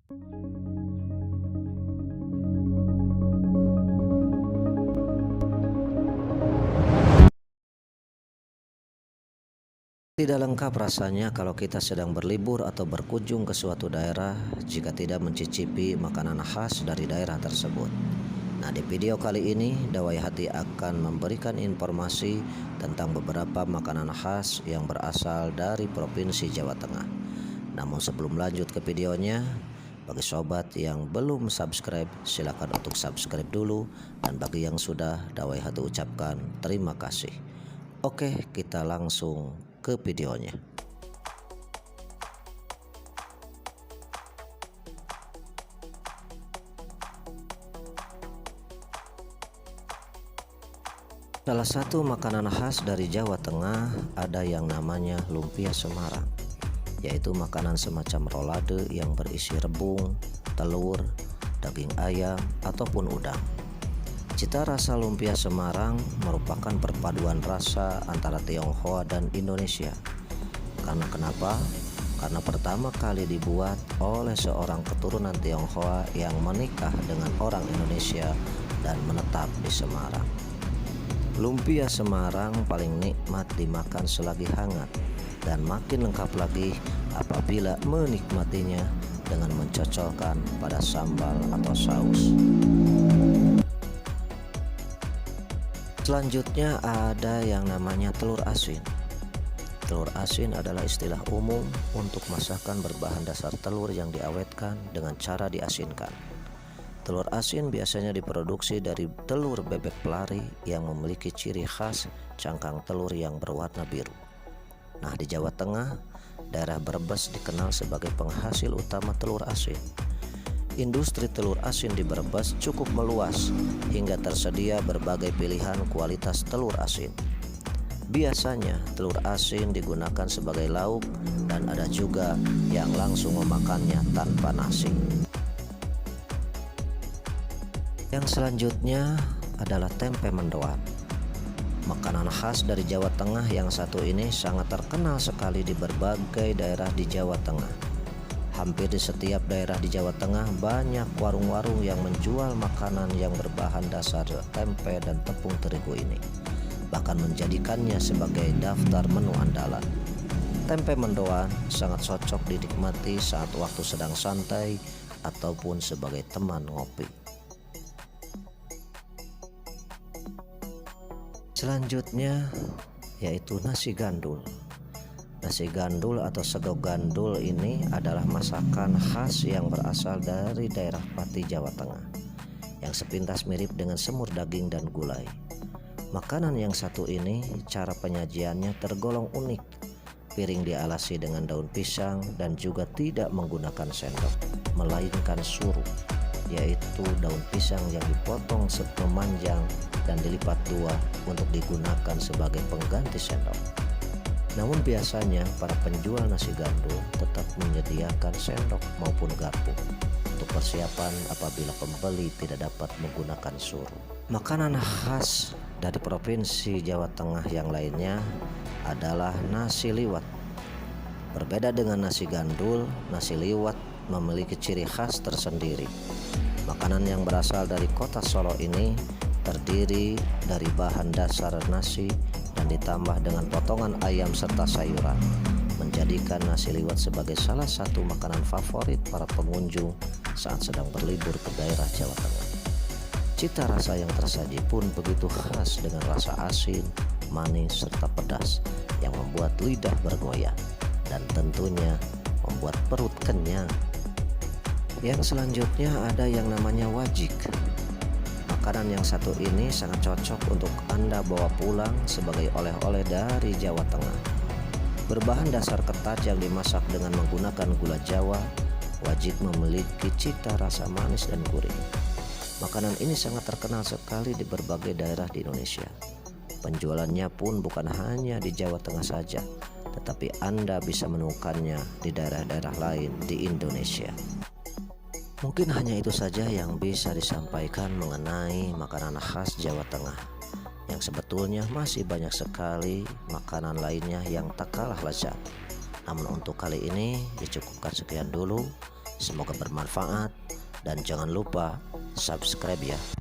Tidak lengkap rasanya kalau kita sedang berlibur atau berkunjung ke suatu daerah jika tidak mencicipi makanan khas dari daerah tersebut. Nah, di video kali ini Dawai Hati akan memberikan informasi tentang beberapa makanan khas yang berasal dari Provinsi Jawa Tengah. Namun sebelum lanjut ke videonya, bagi sobat yang belum subscribe, silakan untuk subscribe dulu, dan bagi yang sudah, Dawai Hati ucapkan terima kasih. Oke, kita langsung ke videonya. Salah satu makanan khas dari Jawa Tengah ada yang namanya lumpia Semarang, yaitu makanan semacam rolade yang berisi rebung, telur, daging ayam, ataupun udang. Cita rasa lumpia Semarang merupakan perpaduan rasa antara Tionghoa dan Indonesia. Karena kenapa? Karena pertama kali dibuat oleh seorang keturunan Tionghoa yang menikah dengan orang Indonesia dan menetap di Semarang. Lumpia Semarang paling nikmat dimakan selagi hangat, dan makin lengkap lagi apabila menikmatinya dengan mencocokkan pada sambal atau saus. Selanjutnya ada yang namanya telur asin. Telur asin adalah istilah umum untuk masakan berbahan dasar telur yang diawetkan dengan cara diasinkan. Telur asin biasanya diproduksi dari telur bebek pelari yang memiliki ciri khas cangkang telur yang berwarna biru. Nah, di Jawa Tengah, daerah Brebes dikenal sebagai penghasil utama telur asin. Industri telur asin di Brebes cukup meluas hingga tersedia berbagai pilihan kualitas telur asin. Biasanya telur asin digunakan sebagai lauk, dan ada juga yang langsung memakannya tanpa nasi. Yang selanjutnya adalah tempe mendoan. Makanan khas dari Jawa Tengah yang satu ini sangat terkenal sekali di berbagai daerah di Jawa Tengah. Hampir di setiap daerah di Jawa Tengah banyak warung-warung yang menjual makanan yang berbahan dasar tempe dan tepung terigu ini, bahkan menjadikannya sebagai daftar menu andalan. Tempe mendoan sangat cocok dinikmati saat waktu sedang santai ataupun sebagai teman ngopi. Selanjutnya yaitu nasi gandul. Nasi gandul atau sego gandul ini adalah masakan khas yang berasal dari daerah Pati, Jawa Tengah, yang sepintas mirip dengan semur daging dan gulai. Makanan yang satu ini cara penyajiannya tergolong unik. Piring dialasi dengan daun pisang dan juga tidak menggunakan sendok, melainkan suruh, yaitu daun pisang yang dipotong memanjang dan dilipat dua untuk digunakan sebagai pengganti sendok. Namun biasanya para penjual nasi gandul tetap menyediakan sendok maupun garpu untuk persiapan apabila pembeli tidak dapat menggunakan suruh. Makanan khas dari Provinsi Jawa Tengah yang lainnya adalah nasi liwet. Berbeda dengan nasi gandul, nasi liwet memiliki ciri khas tersendiri. Makanan yang berasal dari kota Solo ini terdiri dari bahan dasar nasi dan ditambah dengan potongan ayam serta sayuran, menjadikan nasi liwet sebagai salah satu makanan favorit para pengunjung saat sedang berlibur ke daerah Jawa Tengah. Cita rasa yang tersaji pun begitu khas dengan rasa asin, manis, serta pedas yang membuat lidah bergoyang dan tentunya membuat perut kenyang. Yang selanjutnya ada yang namanya wajik. Makanan yang satu ini sangat cocok untuk Anda bawa pulang sebagai oleh-oleh dari Jawa Tengah. Berbahan dasar ketan yang dimasak dengan menggunakan gula Jawa, wajik memiliki cita rasa manis dan gurih. Makanan ini sangat terkenal sekali di berbagai daerah di Indonesia. Penjualannya pun bukan hanya di Jawa Tengah saja, tetapi Anda bisa menemukannya di daerah-daerah lain di Indonesia. Mungkin hanya itu saja yang bisa disampaikan mengenai makanan khas Jawa Tengah, yang sebetulnya masih banyak sekali makanan lainnya yang tak kalah lezat. Namun untuk kali ini dicukupkan sekian dulu. Semoga bermanfaat dan jangan lupa subscribe ya.